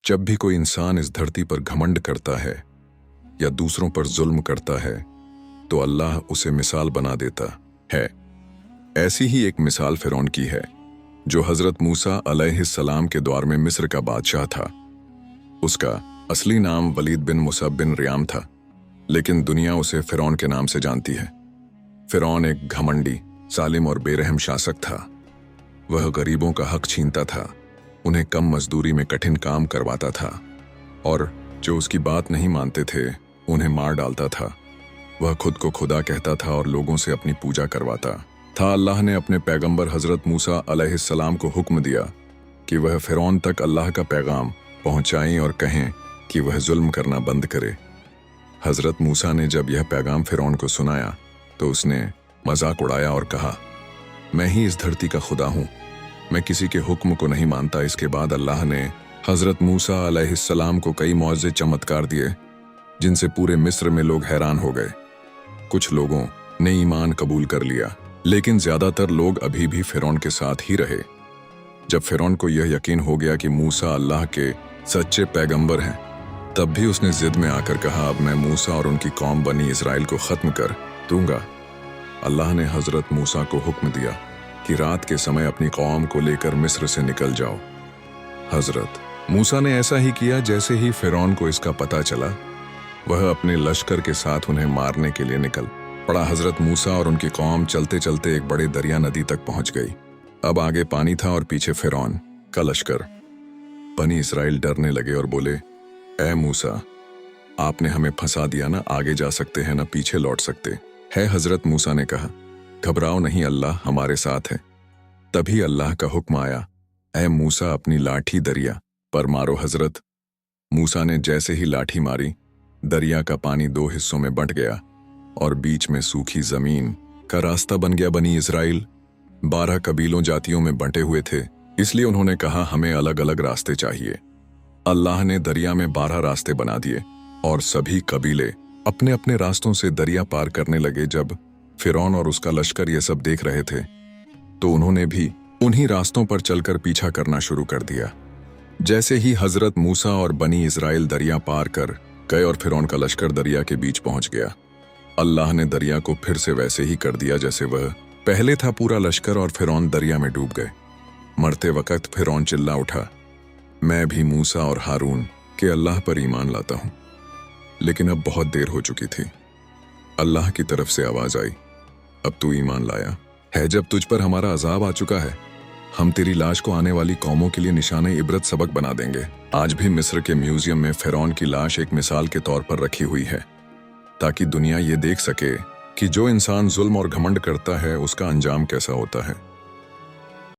जब भी कोई इंसान इस धरती पर घमंड करता है या दूसरों पर जुल्म करता है तो अल्लाह उसे मिसाल बना देता है। ऐसी ही एक मिसाल फिरौन की है, जो हजरत मूसा अलैहिस्सलाम के दौर में मिस्र का बादशाह था। उसका असली नाम वलीद बिन मुसब बिन रियाम था, लेकिन दुनिया उसे फिरौन के नाम से जानती है। फिरौन एक घमंडी, जालिम और बेरहम शासक था। वह गरीबों का हक छीनता था, उन्हें कम मजदूरी में कठिन काम करवाता था और जो उसकी बात नहीं मानते थे उन्हें मार डालता था। वह खुद को खुदा कहता था और लोगों से अपनी पूजा करवाता था। अल्लाह ने अपने पैगंबर हजरत मूसा अलैहिस्सलाम को हुक्म दिया कि वह फिरौन तक अल्लाह का पैगाम पहुंचाएं और कहें कि वह जुल्म करना बंद करे। हजरत मूसा ने जब यह पैगाम फिरौन को सुनाया तो उसने मजाक उड़ाया और कहा, मैं ही इस धरती का खुदा हूं, मैं किसी के हुक्म को नहीं मानता। इसके बाद अल्लाह ने हजरत मूसा अलैहिस्सलाम को कई मौजे चमत्कार दिए जिनसे पूरे मिस्र में लोग हैरान हो गए। कुछ लोगों ने ईमान कबूल कर लिया, लेकिन ज्यादातर लोग अभी भी फिरौन के साथ ही रहे। जब फिरौन को यह यकीन हो गया कि मूसा अल्लाह के सच्चे पैगंबर हैं, तब भी उसने जिद में आकर कहा, अब मैं मूसा और उनकी कौम बनी इजराइल को खत्म कर दूंगा। अल्लाह ने हजरत मूसा को हुक्म दिया कि रात के समय अपनी कौम को लेकर मिस्र से निकल जाओ। हजरत मूसा ने ऐसा ही किया। जैसे ही फिरौन को इसका पता चला, वह अपने लश्कर के साथ उन्हें मारने के लिए निकल पड़ा। हजरत मूसा और उनकी कौम चलते चलते एक बड़े दरिया नदी तक पहुंच गई। अब आगे पानी था और पीछे फिरौन का लश्कर। बनी इस्राएल डरने लगे और बोले, ऐ मूसा, आपने हमें फंसा दिया ना, आगे जा सकते हैं ना पीछे लौट सकते है। हजरत मूसा ने कहा, घबराओ नहीं, अल्लाह हमारे साथ है। तभी अल्लाह का हुक्म आया, ऐ मूसा, अपनी लाठी दरिया पर मारो। हजरत मूसा ने जैसे ही लाठी मारी, दरिया का पानी दो हिस्सों में बंट गया और बीच में सूखी जमीन का रास्ता बन गया। बनी इस्राएल 12 कबीलों जातियों में बंटे हुए थे, इसलिए उन्होंने कहा, हमें अलग अलग रास्ते चाहिए। अल्लाह ने दरिया में 12 रास्ते बना दिए और सभी कबीले अपने अपने रास्तों से दरिया पार करने लगे। जब फिरौन और उसका लश्कर ये सब देख रहे थे तो उन्होंने भी उन्हीं रास्तों पर चलकर पीछा करना शुरू कर दिया। जैसे ही हजरत मूसा और बनी इस्राएल दरिया पार कर गए और फिरौन का लश्कर दरिया के बीच पहुंच गया, अल्लाह ने दरिया को फिर से वैसे ही कर दिया जैसे वह पहले था। पूरा लश्कर और फिरौन दरिया में डूब गए। मरते वक्त फिरौन चिल्ला उठा, मैं भी मूसा और हारून के अल्लाह पर ईमान लाता हूं। लेकिन अब बहुत देर हो चुकी थी। अल्लाह की तरफ से आवाज आई, अब तू ईमान लाया है जब तुझ पर हमारा अजाब आ चुका है, हम तेरी लाश को आने वाली कौमों के लिए निशाने इबरत सबक बना देंगे। आज भी मिस्र के म्यूजियम में फिरौन की लाश एक मिसाल के तौर पर रखी हुई है, ताकि दुनिया ये देख सके कि जो इंसान जुल्म और घमंड करता है उसका अंजाम कैसा होता है।